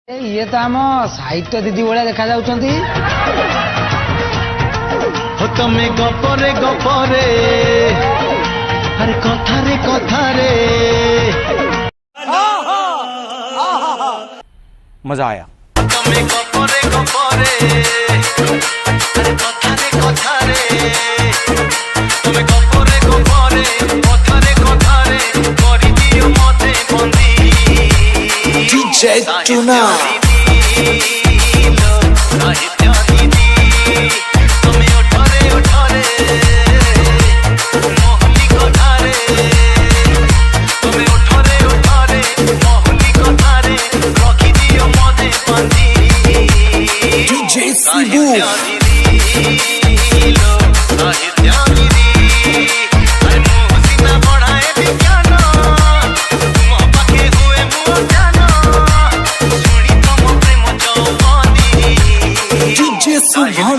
ये तो आम साहित्य दीदी भाया देखा जाउछंती। तमें गपरे गपरे अरे कथारे कथारे मजा आया। तमें गपरे गपरे अरे कथारे कथारे तमें गपरे गपरे कथारे कथारे करि दियो मते बंदी DJ Tuna साहित्य दीदी तमें उठारे उठारे मोहनी कथारे तमें उठारे उठारे मोहनी कथारे रखी दियो मते बंदी DJ Sibu साहित्य दीदी अरे मुँह सीना बढ़ाए विज्ञान तुम पाखे हुए मुँह जानो सुनी तुम प्रेम चौबंदी DJ Subhan